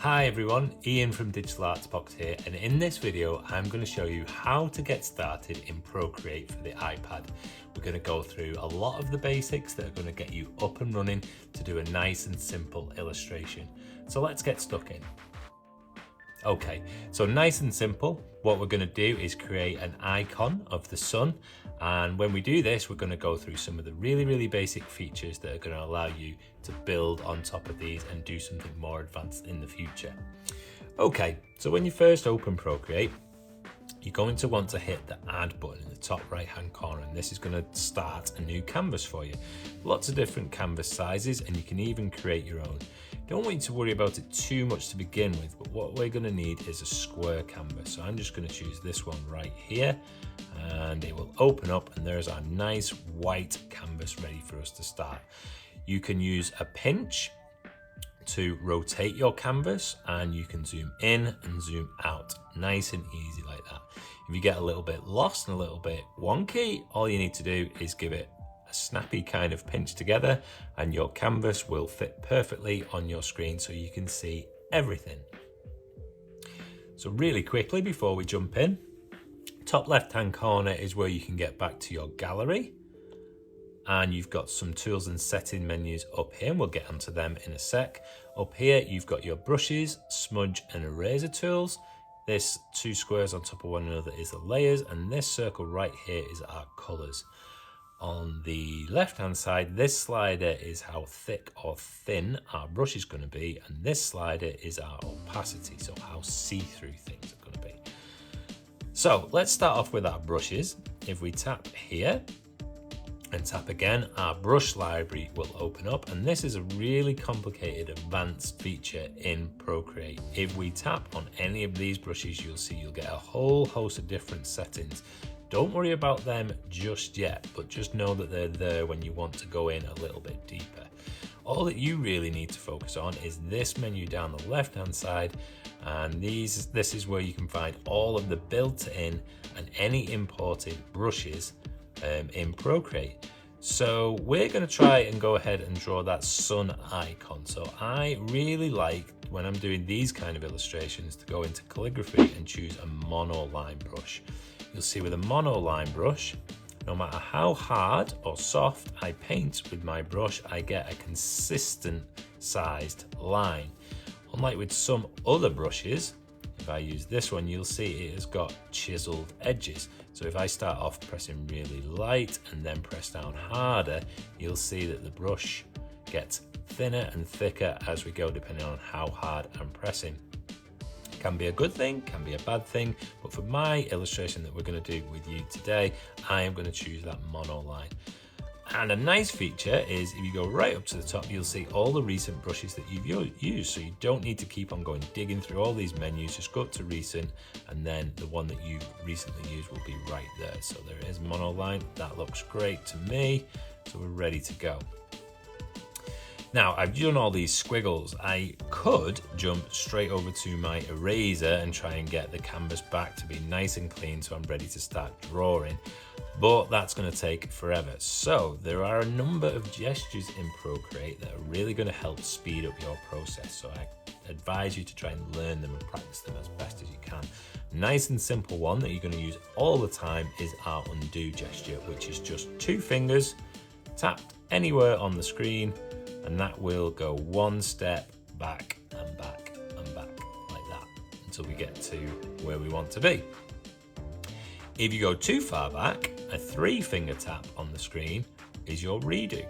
Hi everyone, Ian from Digital Arts Box here, and in this video I'm going to show you how to get started in Procreate for the iPad. We're going to go through a lot of the basics that are going to get you up and running to do a nice and simple illustration. So let's get stuck in. Okay, so nice and simple, what we're going to do is create an icon of the sun, and when we do this we're going to go through some of the really basic features that are going to allow you to build on top of these and do something more advanced in the future. Okay, so when you first open Procreate, you're going to want to hit the add button in the top right hand corner, and this is going to start a new canvas for you. Lots of different canvas sizes, and you can even create your own. Don't want you to worry about it too much to begin with, but what we're going to need is a square canvas. So I'm just going to choose this one right here, and it will open up, and there's our nice white canvas ready for us to start. You can use a pinch to rotate your canvas, and you can zoom in and zoom out, nice and easy like that. If you get a little bit lost and a little bit wonky, all you need to do is give it a snappy kind of pinch together, and your canvas will fit perfectly on your screen so you can see everything. So really quickly before we jump in, top left hand corner is where you can get back to your gallery, and you've got some tools and setting menus up here, and we'll get onto them in a sec. Up here you've got your brushes, smudge and eraser tools. This two squares on top of one another is the layers, and this circle right here is our colors. On the left hand side, this slider is how thick or thin our brush is going to be, and this slider is our opacity, so how see-through things are going to be. So let's start off with our brushes. If we tap here and tap again, our brush library will open up, and this is a really complicated advanced feature in Procreate. If we tap on any of these brushes, you'll see you'll get a whole host of different settings. Don't worry about them just yet, but just know that they're there when you want to go in a little bit deeper. All that you really need to focus on is this menu down the left hand side, and this is where you can find all of the built-in and any imported brushes in Procreate. So we're going to try and go ahead and draw that sun icon. So I really like, when I'm doing these kind of illustrations, to go into calligraphy and choose a monoline brush. You'll see with a monoline brush, no matter how hard or soft I paint with my brush, I get a consistent sized line. Unlike with some other brushes, if I use this one, you'll see it has got chiseled edges. So if I start off pressing really light and then press down harder, you'll see that the brush gets thinner and thicker as we go, depending on how hard I'm pressing. Can be a good thing, can be a bad thing, but for my illustration that we're going to do with you today, I am going to choose that monoline. And a nice feature is if you go right up to the top, you'll see all the recent brushes that you've used, so you don't need to keep on going digging through all these menus. Just go up to recent, and then the one that you recently used will be right there. So there is monoline. That looks great to me, so we're ready to go. Now, I've done all these squiggles. I could jump straight over to my eraser and try and get the canvas back to be nice and clean so I'm ready to start drawing, but that's going to take forever. So there are a number of gestures in Procreate that are really going to help speed up your process. So I advise you to try and learn them and practice them as best as you can. Nice and simple one that you're going to use all the time is our undo gesture, which is just two fingers tapped anywhere on the screen, and that will go one step back and back and back like that until we get to where we want to be. If you go too far back, a 3-finger tap on the screen is your redo.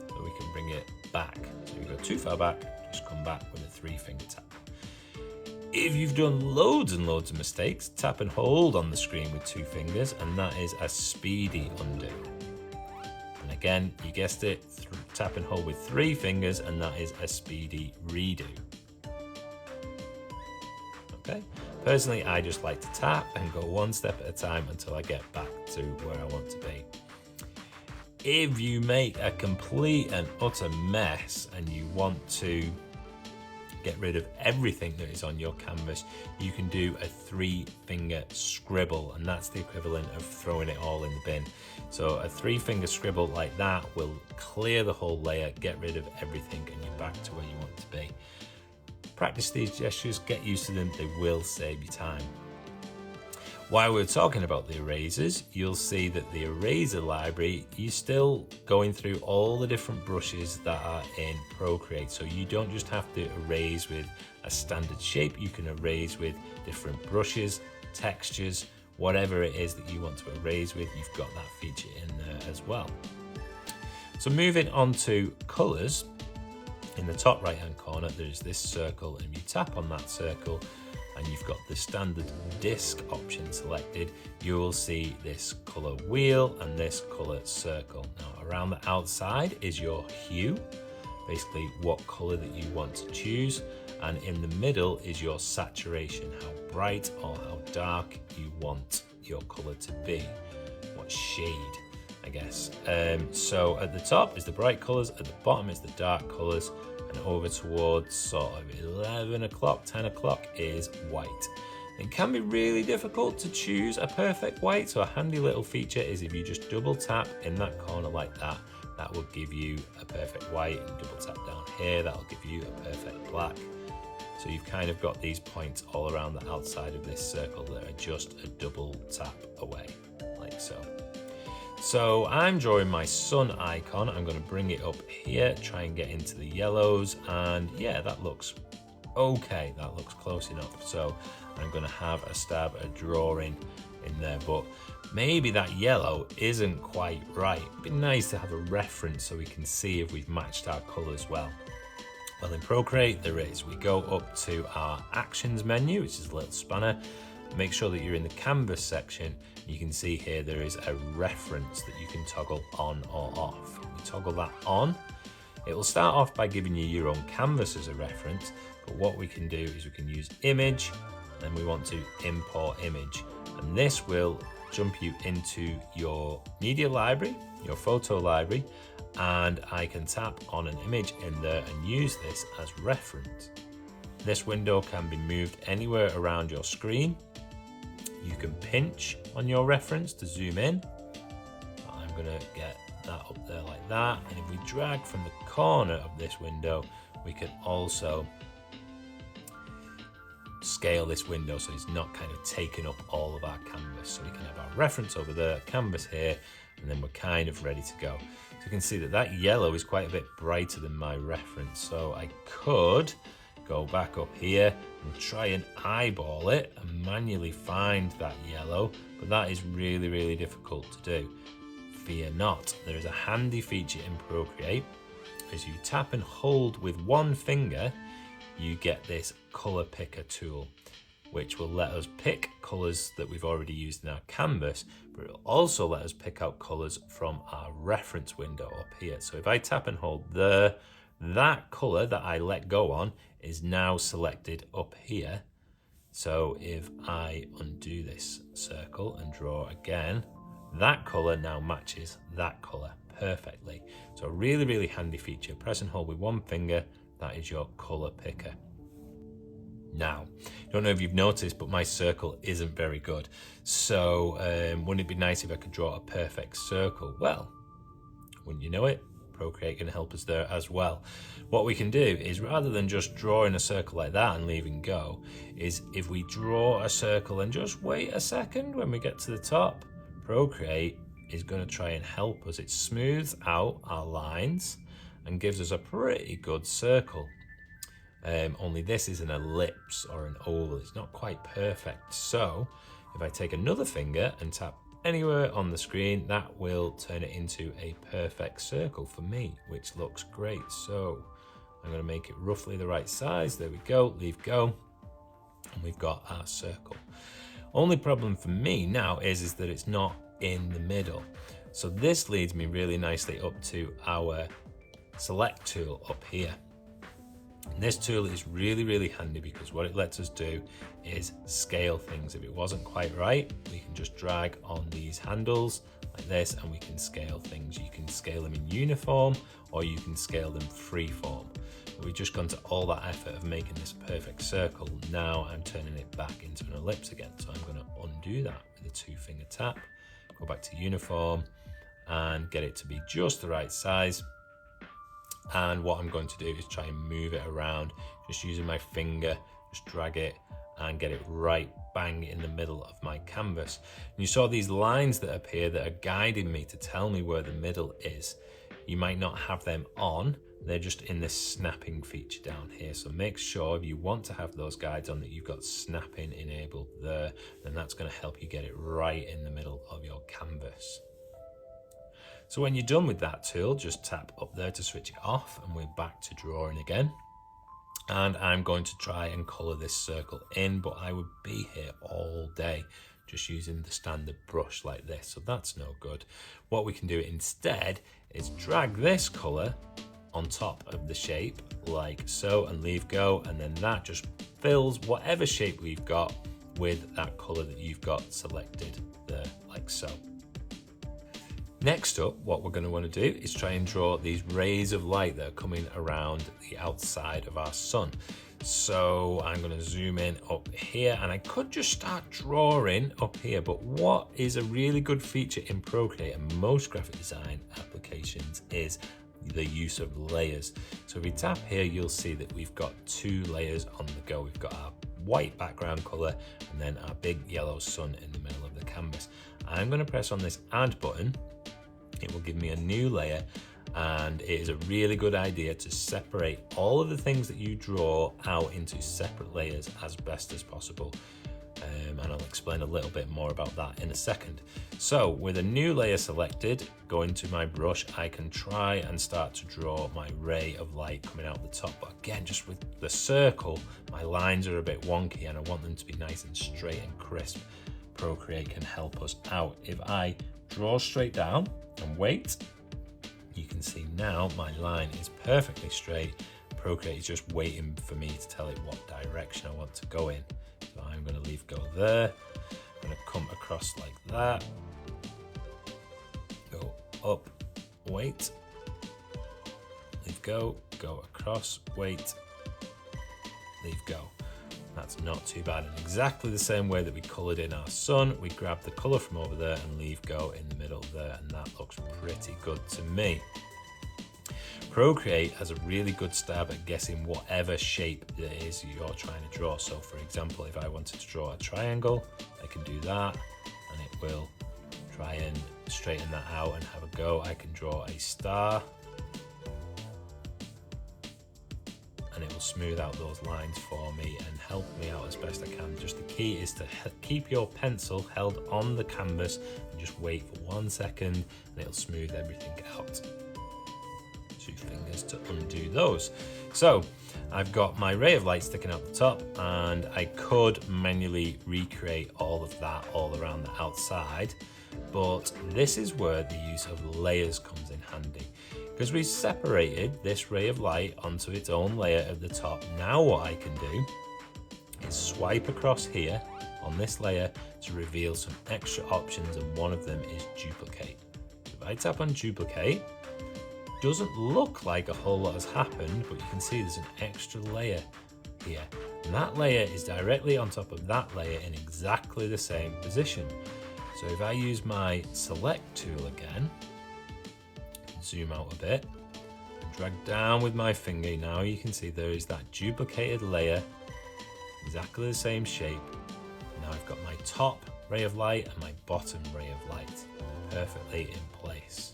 So we can bring it back. So if you go too far back, just come back with a 3-finger tap. If you've done loads and loads of mistakes, tap and hold on the screen with 2 fingers, and that is a speedy undo. And again, you guessed it, tap and hold with 3 fingers, and that is a speedy redo. Okay, personally I just like to tap and go one step at a time until I get back to where I want to be. If you make a complete and utter mess and you want to get rid of everything that is on your canvas, you can do a 3-finger scribble, and that's the equivalent of throwing it all in the bin. So a 3-finger scribble like that will clear the whole layer, get rid of everything, and you're back to where you want to be. practice these gestures, get used to them, they will save you time. While we're talking about the erasers, you'll see that the eraser library, you're still going through all the different brushes that are in Procreate. So you don't just have to erase with a standard shape, you can erase with different brushes, textures, whatever it is that you want to erase with, you've got that feature in there as well. So moving on to colors, in the top right hand corner there's this circle, and you tap on that circle and you've got the standard disc option selected, you will see this color wheel and this color circle. Now around the outside is your hue, basically what color that you want to choose, and in the middle is your saturation, how bright or how dark you want your color to be, what shade, I guess. So at the top is the bright colors, at the bottom is the dark colors, and over towards sort of 11 o'clock, 10 o'clock is white. It can be really difficult to choose a perfect white, so a handy little feature is if you just double tap in that corner like that, that will give you a perfect white, and double tap down here, that'll give you a perfect black. So you've kind of got these points all around the outside of this circle that are just a double tap away, like so. So I'm drawing my sun icon, I'm going to bring it up here, try and get into the yellows, and yeah, that looks okay, that looks close enough. So I'm going to have a stab at drawing in there, but maybe that yellow isn't quite right. It'd be nice to have a reference so we can see if we've matched our colours well. Well, in Procreate there is. We go up to our actions menu, which is a little spanner. Make sure that you're in the canvas section. You can see here there is a reference that you can toggle on or off. We toggle that on. It will start off by giving you your own canvas as a reference, but what we can do is we can use image, and we want to import image. And this will jump you into your media library, your photo library, and I can tap on an image in there and use this as reference. This window can be moved anywhere around your screen. You can pinch on your reference to zoom in. I'm going to get that up there like that, and if we drag from the corner of this window, we can also scale this window so it's not kind of taking up all of our canvas. So we can have our reference over there, canvas here, and then we're kind of ready to go. So you can see that that yellow is quite a bit brighter than my reference. So I could go back up here and try and eyeball it and manually find that yellow, but that is really, really difficult to do. Fear not, there is a handy feature in Procreate. As you tap and hold with one finger, you get this color picker tool, which will let us pick colors that we've already used in our canvas, but it will also let us pick out colors from our reference window up here. So if I tap and hold there, that color that I let go on is now selected up here. So if I undo this circle and draw again, that color now matches that color perfectly. So a really, really handy feature. Press and hold with one finger, that is your color picker. Now, I don't know if you've noticed, but my circle isn't very good. So wouldn't it be nice if I could draw a perfect circle? Well, wouldn't you know it? Procreate can help us there as well. What we can do is, rather than just drawing a circle like that and leaving go, is if we draw a circle and just wait a second when we get to the top, Procreate is going to try and help us. It smooths out our lines and gives us a pretty good circle. Only this is an ellipse or an oval. It's not quite perfect. So if I take another finger and tap anywhere on the screen, that will turn it into a perfect circle for me, which looks great. So I'm going to make it roughly the right size. There we go, leave go, and we've got our circle. Only problem for me now is that it's not in the middle. So this leads me really nicely up to our select tool up here. And this tool is really, really handy because what it lets us do is scale things. If it wasn't quite right, we can just drag on these handles like this and we can scale things. You can scale them in uniform or you can scale them freeform. We've just gone to all that effort of making this perfect circle. Now I'm turning it back into an ellipse again. So I'm going to undo that with a 2-finger tap, go back to uniform and get it to be just the right size. And what I'm going to do is try and move it around, just using my finger, just drag it and get it right bang in the middle of my canvas. And you saw these lines that appear that are guiding me to tell me where the middle is. You might not have them on, they're just in this snapping feature down here. So make sure if you want to have those guides on that you've got snapping enabled there, then that's going to help you get it right in the middle of your canvas. So when you're done with that tool, just tap up there to switch it off and we're back to drawing again. And I'm going to try and colour this circle in, but I would be here all day just using the standard brush like this, so that's no good. What we can do instead is drag this colour on top of the shape like so and leave go, and then that just fills whatever shape we've got with that colour that you've got selected there like so. Next up, what we're going to want to do is try and draw these rays of light that are coming around the outside of our sun. So I'm going to zoom in up here, and I could just start drawing up here, but what is a really good feature in Procreate and most graphic design applications is the use of layers. So if we tap here, you'll see that we've got 2 layers on the go. We've got our white background color and then our big yellow sun in the middle of the canvas. I'm going to press on this add button. It will give me a new layer, and it is a really good idea to separate all of the things that you draw out into separate layers as best as possible. And I'll explain a little bit more about that in a second. So with a new layer selected, going to my brush, I can try and start to draw my ray of light coming out the top. But again, just with the circle, my lines are a bit wonky and I want them to be nice and straight and crisp. Procreate can help us out. If I draw straight down and wait, you can see now my line is perfectly straight. Procreate is just waiting for me to tell it what direction I want to go in. So I'm going to leave go there. I'm going to come across like that. Go up, wait, leave go, go across, wait, leave go. That's not too bad. In exactly the same way that we coloured in our sun, we grab the colour from over there and leave go in the middle there, and that looks pretty good to me. Procreate has a really good stab at guessing whatever shape it is you're trying to draw. So for example, if I wanted to draw a triangle, I can do that and it will try and straighten that out and have a go. I can draw a star and it will smooth out those lines for me and help me out as best I can. Just the key is to keep your pencil held on the canvas and just wait for 1 second and it'll smooth everything out. 2 fingers to undo those. So I've got my ray of light sticking out the top, and I could manually recreate all of that all around the outside, but this is where the use of layers comes in handy. Because we separated this ray of light onto its own layer at the top, now what I can do is swipe across here on this layer to reveal some extra options, and one of them is duplicate. If I tap on duplicate, doesn't look like a whole lot has happened, but you can see there's an extra layer here. And that layer is directly on top of that layer in exactly the same position. So if I use my select tool again, zoom out a bit, and drag down with my finger, now you can see there is that duplicated layer, exactly the same shape. Now I've got my top ray of light and my bottom ray of light perfectly in place.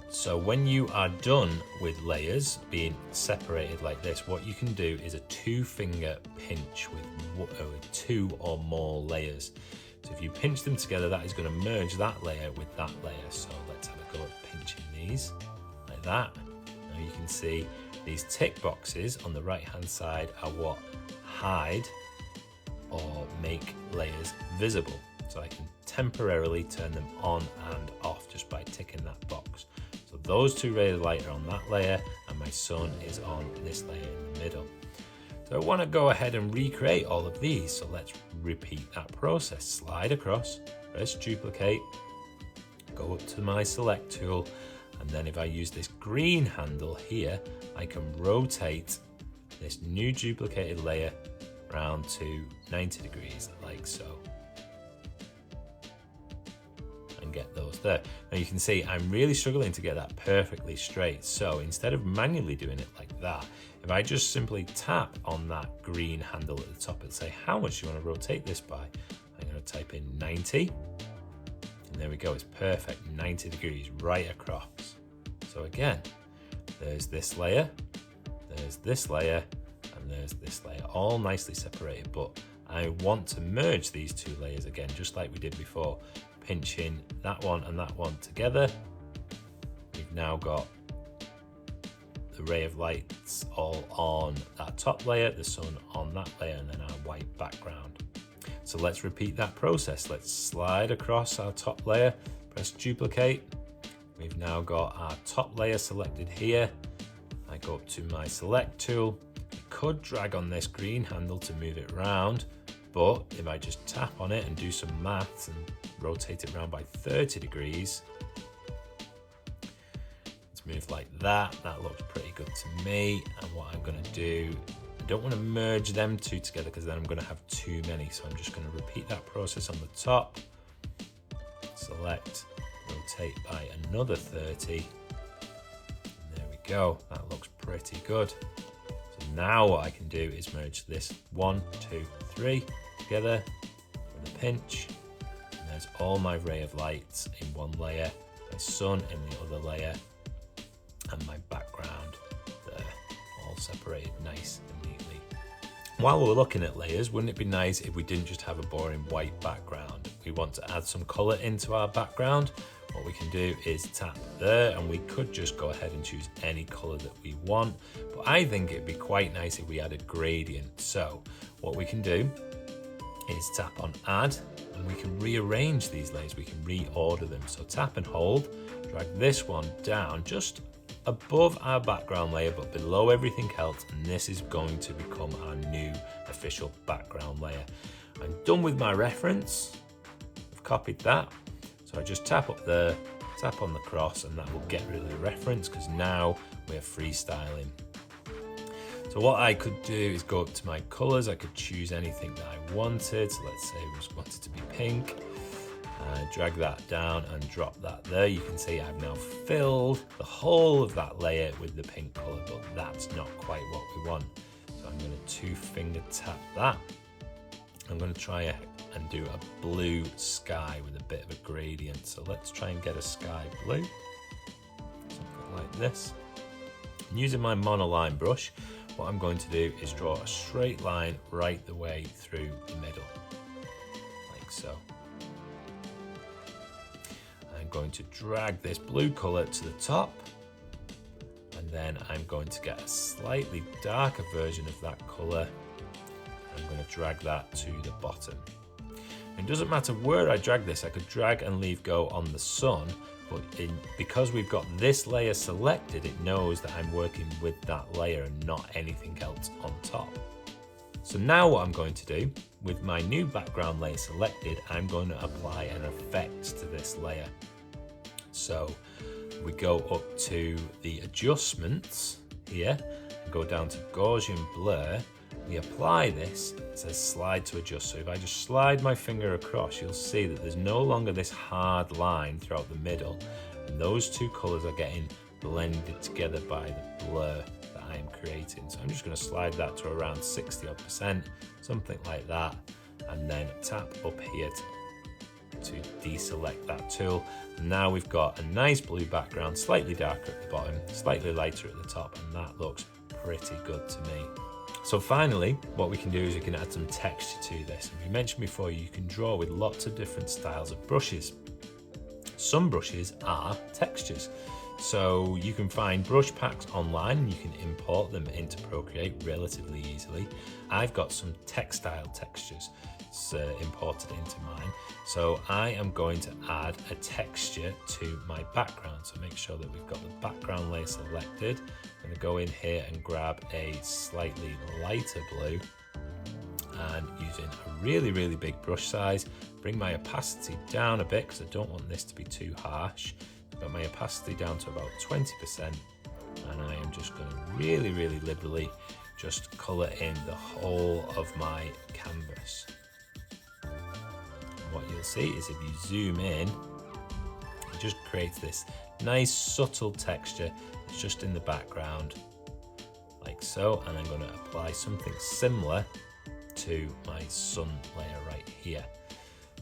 So when you are done with layers being separated like this, what you can do is a 2-finger pinch with 2 or more layers. So if you pinch them together, that is going to merge that layer with that layer. So let's have a go at pinching these like that. Now you can see these tick boxes on the right hand side are what hide or make layers visible. So I can temporarily turn them on and off just by ticking that box. So those 2 rays of light are on that layer and my sun is on this layer in the middle. So I want to go ahead and recreate all of these. So let's repeat that process. Slide across, press duplicate, go up to my select tool, and then if I use this green handle here, I can rotate this new duplicated layer around to 90 degrees like so. and get those there. Now you can see I'm really struggling to get that perfectly straight. So instead of manually doing it like that, if I just simply tap on that green handle at the top and say, how much do you want to rotate this by? I'm going to type in 90. And there we go, it's perfect, 90 degrees right across. So again, there's this layer, there's this layer, and there's this layer, all nicely separated, but I want to merge these two layers again, just like we did before, pinching that one and that one together. We've now got the ray of lights all on that top layer, the sun on that layer, and then our white background. So let's repeat that process. Let's slide across our top layer, press duplicate. We've now got our top layer selected here. I go up to my select tool. I could drag on this green handle to move it around, but if I just tap on it and do some maths and rotate it around by 30 degrees, let's move like that. That looks pretty good to me. And what I'm going to do, I don't want to merge them two together because then I'm going to have too many. So I'm just going to repeat that process on the top. Select, rotate by another 30. And there we go. That looks pretty good. So now what I can do is merge this 1, 2, 3 together with a pinch. And there's all my ray of lights in one layer, my sun in the other layer, and my background there, all separated nice and neatly. While we're looking at layers, wouldn't it be nice if we didn't just have a boring white background? We want to add some color into our background. What we can do is tap there, and we could just go ahead and choose any color that we want. But I think it'd be quite nice if we added gradient. So what we can do is tap on add, and we can rearrange these layers. We can reorder them. So tap and hold, drag this one down just above our background layer, but below everything else. And this is going to become our new official background layer. I'm done with my reference. I've copied that. So I just tap up there, tap on the cross, and that will get rid of the reference because now we're freestyling. So what I could do is go up to my colors. I could choose anything that I wanted. So let's say we just want it to be pink. Drag that down and drop that there. You can see I've now filled the whole of that layer with the pink color, but that's not quite what we want. So I'm going to 2-finger tap that. I'm going to try and do a blue sky with a bit of a gradient. So let's try and get a sky blue, something like this. And using my monoline brush, what I'm going to do is draw a straight line right the way through the middle, like so. I'm going to drag this blue color to the top, and then I'm going to get a slightly darker version of that color. I'm going to drag that to the bottom. It doesn't matter where I drag this. I could drag and leave go on the sun, but because we've got this layer selected, it knows that I'm working with that layer and not anything else on top. So now what I'm going to do, with my new background layer selected, I'm going to apply an effect to this layer. So we go up to the adjustments here and go down to Gaussian blur. We apply this, it says slide to adjust. So if I just slide my finger across, you'll see that there's no longer this hard line throughout the middle. And those two colors are getting blended together by the blur that I am creating. So I'm just going to slide that to around 60%, something like that. And then tap up here to deselect that tool. And now we've got a nice blue background, slightly darker at the bottom, slightly lighter at the top, and that looks pretty good to me. So finally, what we can do is we can add some texture to this. And we mentioned before, you can draw with lots of different styles of brushes. Some brushes are textures. So you can find brush packs online and you can import them into Procreate relatively easily. I've got some textile textures imported into mine. So I am going to add a texture to my background. So make sure that we've got the background layer selected. I'm going to go in here and grab a slightly lighter blue, and using a really big brush size, bring my opacity down a bit because I don't want this to be too harsh. I've got my opacity down to about 20%, and I am just going to really liberally just colour in the whole of my canvas. And what you'll see is if you zoom in, just creates this nice subtle texture that's just in the background, like so. And I'm going to apply something similar to my sun layer right here.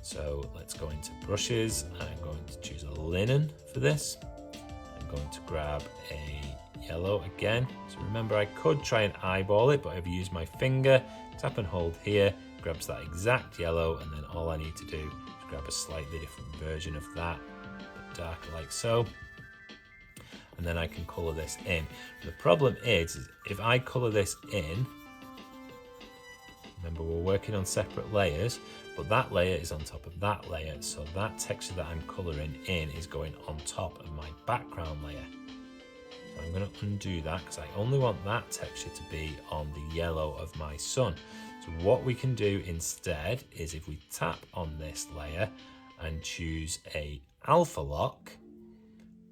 So let's go into brushes. I'm going to choose a linen for this. I'm going to grab a yellow again. So remember, I could try and eyeball it, but I've used my finger, tap and hold here, grabs that exact yellow, and then all I need to do is grab a slightly different version of that, a bit darker like so. And then I can colour this in. The problem is if I colour this in, remember we're working on separate layers, but that layer is on top of that layer, so that texture that I'm colouring in is going on top of my background layer. So I'm going to undo that because I only want that texture to be on the yellow of my sun. So what we can do instead is if we tap on this layer and choose a alpha lock,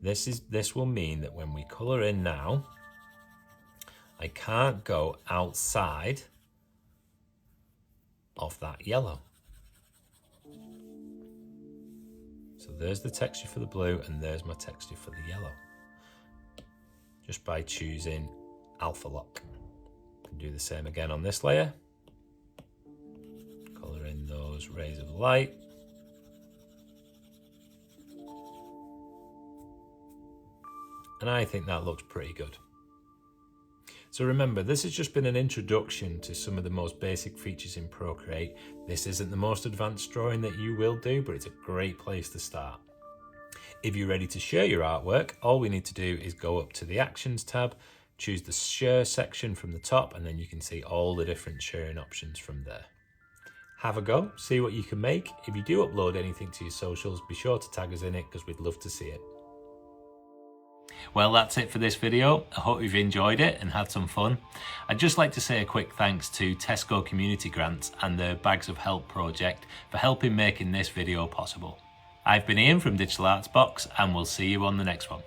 this will mean that when we colour in now, I can't go outside of that yellow. So there's the texture for the blue and there's my texture for the yellow. Just by choosing alpha lock. I can do the same again on this layer. Colour in those rays of light. And I think that looks pretty good. So remember, this has just been an introduction to some of the most basic features in Procreate. This isn't the most advanced drawing that you will do, but it's a great place to start. If you're ready to share your artwork, all we need to do is go up to the Actions tab, choose the Share section from the top, and then you can see all the different sharing options from there. Have a go, see what you can make. If you do upload anything to your socials, be sure to tag us in it because we'd love to see it. Well, that's it for this video. I hope you've enjoyed it and had some fun. I'd just like to say a quick thanks to Tesco Community Grants and the Bags of Help project for helping making this video possible. I've been Ian from Digital Arts Box, and we'll see you on the next one.